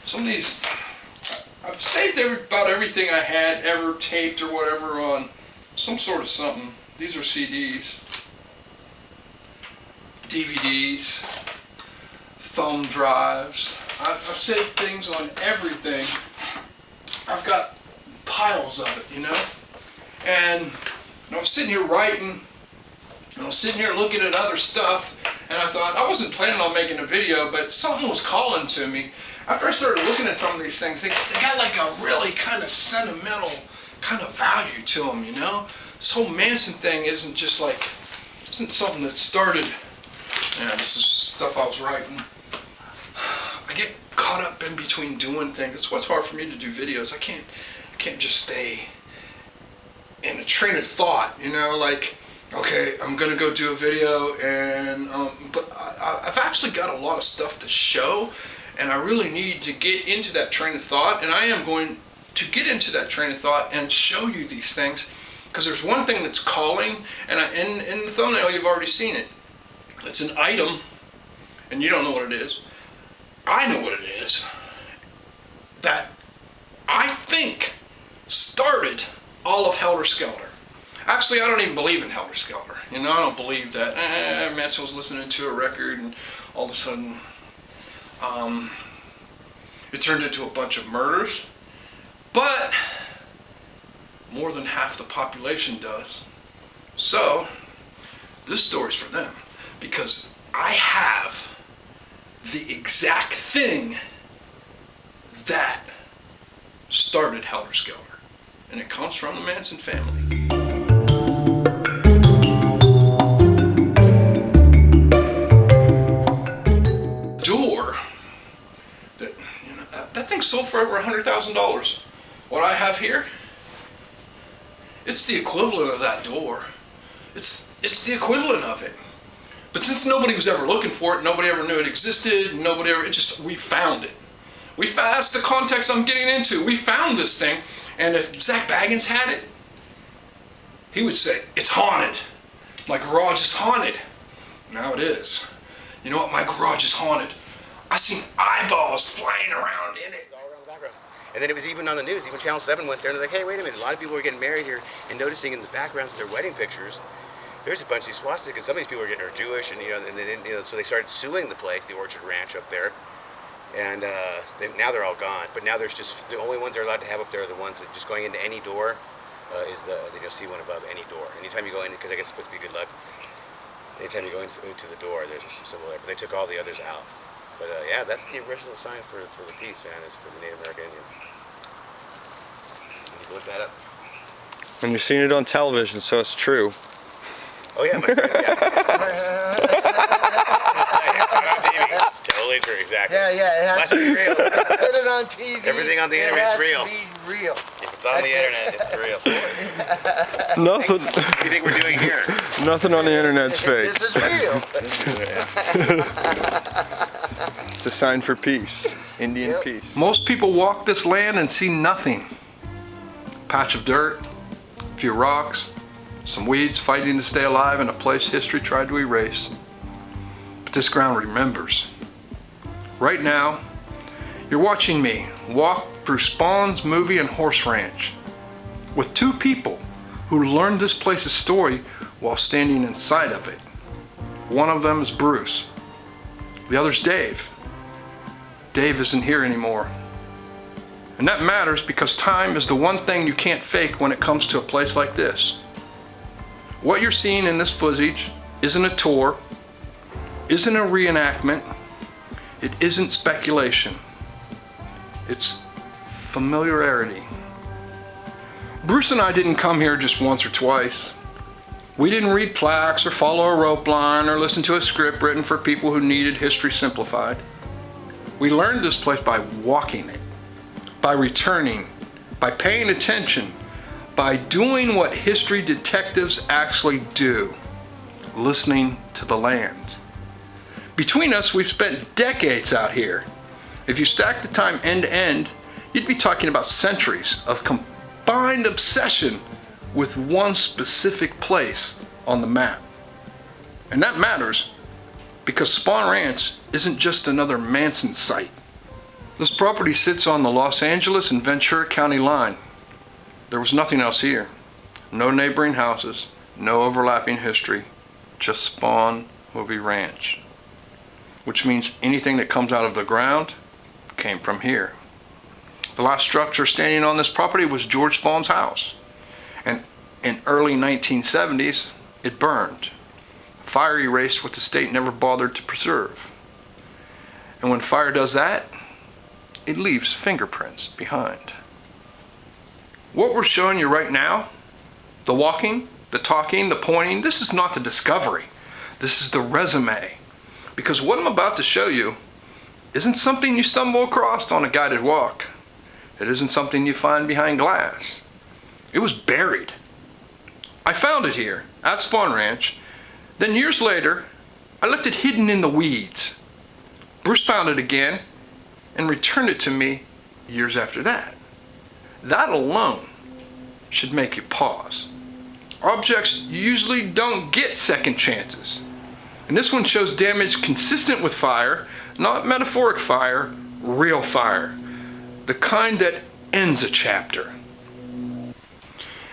some of these, I've saved about everything I had ever taped or whatever on some sort of something. These are CDs, DVDs, thumb drives. I've saved things on everything. I've got piles of it, you know? And I was sitting here writing, and I was sitting here looking at other stuff, and I thought, I wasn't planning on making a video, but something was calling to me. After I started looking at some of these things, they got like a really kind of sentimental kind of value to them, you know? This whole Manson thing isn't just like, isn't something that started, yeah, this is stuff I was writing. I get caught up in between doing things. That's why it's hard for me to do videos. I can't just stay in a train of thought, you know, like, okay, I'm gonna go do a video, and but I've actually got a lot of stuff to show, and I really need to get into that train of thought, and I am going to get into that train of thought and show you these things, because there's one thing that's calling, and in the thumbnail you've already seen it. It's an item, and you don't know what it is. I know what it is, that I think started all of Helter Skelter. Actually, I don't even believe in Helter Skelter. You know, I don't believe that Manson was listening to a record and all of a sudden it turned into a bunch of murders. But more than half the population does. So this story's for them, because I have the exact thing that started Helter Skelter, and it comes from the Manson family. Door that, you know, that thing sold for over $100,000. What I have here, it's the equivalent of that door. It's the equivalent of it. But since nobody was ever looking for it, nobody ever knew it existed, nobody ever, we found it. That's the context I'm getting into. We found this thing, and if Zach Baggins had it, he would say, it's haunted. My garage is haunted. Now it is. You know what? My garage is haunted. I seen eyeballs flying around in it. All around the background. And then it was even on the news. Even Channel 7 went there, and they're like, hey, wait a minute. A lot of people are getting married here, and noticing in the backgrounds of their wedding pictures, there's a bunch of these swastikas. Some of these people are Jewish, and so they started suing the place, the Orchard Ranch up there, and now they're all gone. But now there's just the only ones they're allowed to have up there are the ones that just going into any door is you'll see one above any door. Anytime you go in, because I guess it's supposed to be good luck. Anytime you go into the door, there's a symbol there. But they took all the others out. But yeah, that's the original sign for the peace, man. Is for the Native American Indians. Can you look that up? And you've seen it on television, so it's true. Oh yeah, my friend, yeah. It's not on TV. It's totally true, exactly. Yeah, it has to be real. Put it on TV. Everything on the internet's real. It has to be real. If it's on the internet, it's real. Nothing. What do you think we're doing here? Nothing on the internet's fake. This is real. It's a sign for peace, Indian peace. Most people walk this land and see nothing. Patch of dirt, a few rocks, some weeds fighting to stay alive in a place history tried to erase. But this ground remembers. Right now, you're watching me walk through Spahn's movie and horse ranch with two people who learned this place's story while standing inside of it. One of them is Bruce. The other's Dave. Dave isn't here anymore. And that matters because time is the one thing you can't fake when it comes to a place like this. What you're seeing in this footage isn't a tour, isn't a reenactment, it isn't speculation. It's familiarity. Bruce and I didn't come here just once or twice. We didn't read plaques or follow a rope line or listen to a script written for people who needed history simplified. We learned this place by walking it, by returning, by paying attention, by doing what history detectives actually do, listening to the land. Between us, we've spent decades out here. If you stack the time end to end, you'd be talking about centuries of combined obsession with one specific place on the map. And that matters because Spahn Ranch isn't just another Manson site. This property sits on the Los Angeles and Ventura County line. There was nothing else here. No neighboring houses, no overlapping history, just Spahn Ranch. Which means anything that comes out of the ground came from here. The last structure standing on this property was George Spahn's house. And in early 1970s, it burned. Fire erased what the state never bothered to preserve. And when fire does that, it leaves fingerprints behind. What we're showing you right now, the walking, the talking, the pointing, this is not the discovery. This is the resume. Because what I'm about to show you isn't something you stumble across on a guided walk. It isn't something you find behind glass. It was buried. I found it here at Spahn Ranch. Then years later, I left it hidden in the weeds. Bruce found it again and returned it to me years after that. That alone should make you pause. Objects usually don't get second chances. And this one shows damage consistent with fire, not metaphoric fire, real fire. The kind that ends a chapter.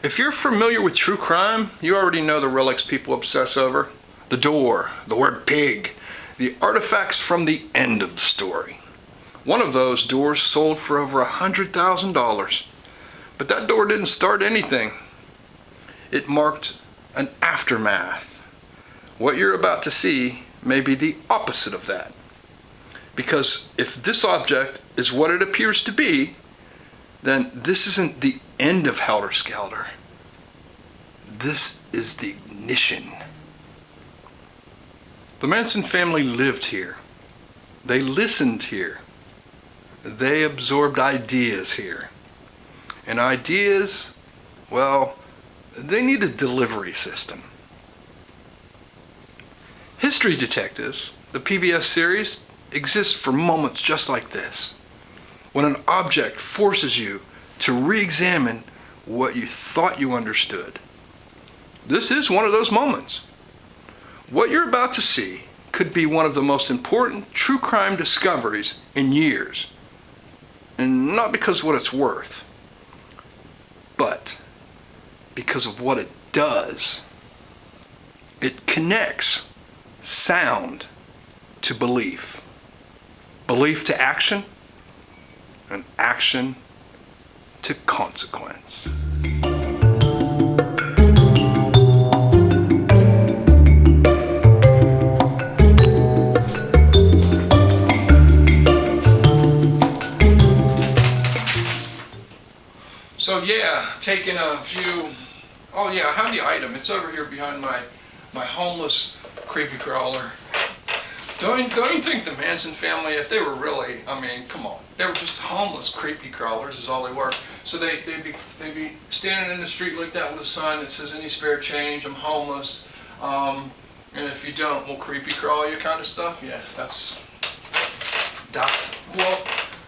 If you're familiar with true crime, you already know the relics people obsess over. The door, the word pig, the artifacts from the end of the story. One of those doors sold for over $100,000. But that door didn't start anything. It marked an aftermath. What you're about to see may be the opposite of that. Because if this object is what it appears to be, then this isn't the end of Helter Skelter. This is the ignition. The Manson family lived here. They listened here. They absorbed ideas here. And ideas, well, they need a delivery system. History Detectives, the PBS series, exists for moments just like this. When an object forces you to re-examine what you thought you understood. This is one of those moments. What you're about to see could be one of the most important true crime discoveries in years. And not because of what it's worth, but because of what it does. It connects sound to belief, belief to action, and action to consequence. So yeah, taking a few, oh yeah, I have the item. It's over here behind my homeless creepy crawler. Don't you think the Manson family, if they were really, I mean, come on, they were just homeless creepy crawlers is all they were. So they'd be standing in the street like that with a sign that says, any spare change, I'm homeless, and if you don't, we'll creepy crawl you kind of stuff. Yeah, well,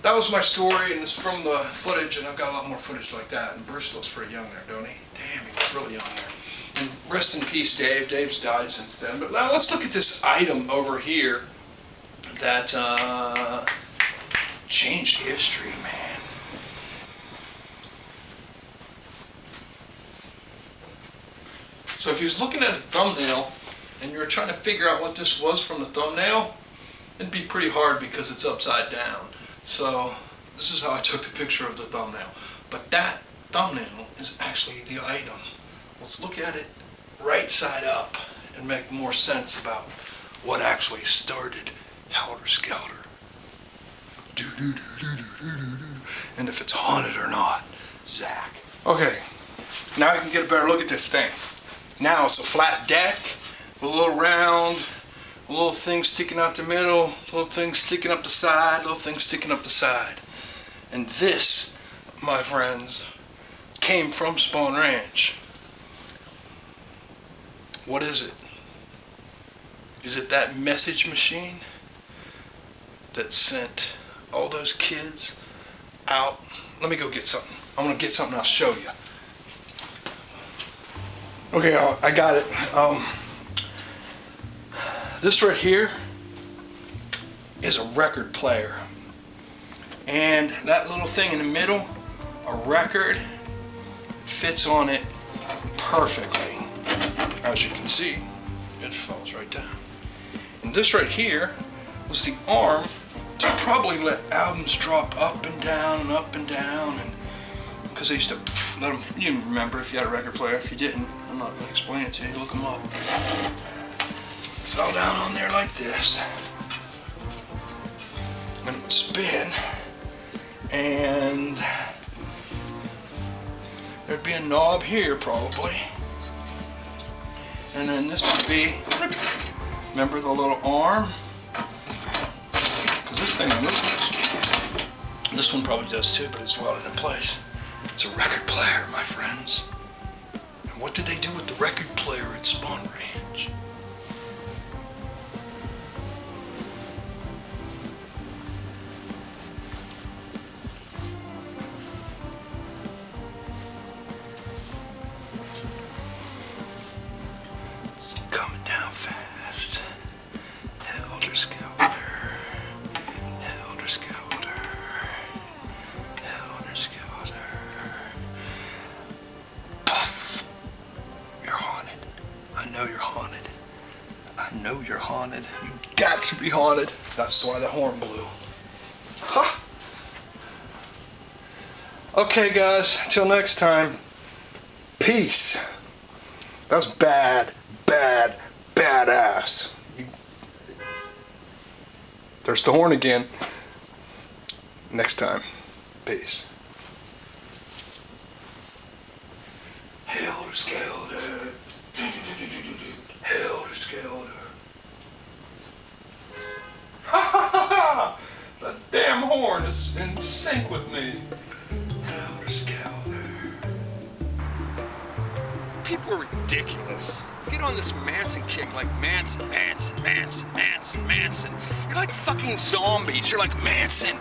that was my story, and it's from the footage, and I've got a lot more footage like that. And Bruce looks pretty young there, don't he? Damn, he looks really young there. And rest in peace, Dave. Dave's died since then. But now let's look at this item over here that changed history, man. So if you was looking at a thumbnail and you were trying to figure out what this was from the thumbnail, it'd be pretty hard because it's upside down. So this is how I took the picture of the thumbnail. But that thumbnail is actually the item. Let's look at it right side up and make more sense about what actually started Helter Skelter. And if it's haunted or not, Zach. Okay, now you can get a better look at this thing. Now it's a flat deck with a little round, a little thing sticking out the middle, little thing sticking up the side, little thing sticking up the side. And this, my friends, came from Spahn Ranch. What is it? Is it that message machine that sent all those kids out? Let me go get something. I'm gonna get something, I'll show you. Okay, I got it. This right here is a record player. And that little thing in the middle, a record, fits on it perfectly. As you can see, it falls right down. And this right here was the arm to probably let albums drop up and down and up and down, and because they used to let them, you remember if you had a record player. If you didn't, I'm not going to explain it to you, look them up. Fell down on there like this, and it would spin, and there'd be a knob here probably, and then this would be, remember the little arm? Because this thing moves. This one probably does too, but it's welded in place. It's a record player, my friends. And what did they do with the record player at Spahn Ranch? It's coming down fast. Helter Skelter. Helter Skelter. Helter Skelter. Puff! You're haunted. I know you're haunted. I know you're haunted. You got to be haunted. That's why the horn blew. Ha! Okay, guys. Till next time. Peace. That was badass. There's the horn again. Next time. Peace. Helter Skelter. Helter Skelter. Ha ha ha ha! The damn horn is in sync with me. Helter Skelter. People are ridiculous. Get on this Manson kick like Manson. You're like fucking zombies. You're like Manson,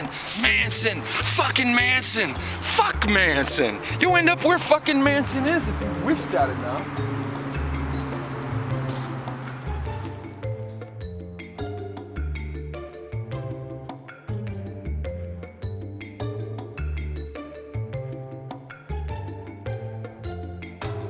fucking Manson. Fuck Manson. You'll end up where fucking Manson is if you wish that enough.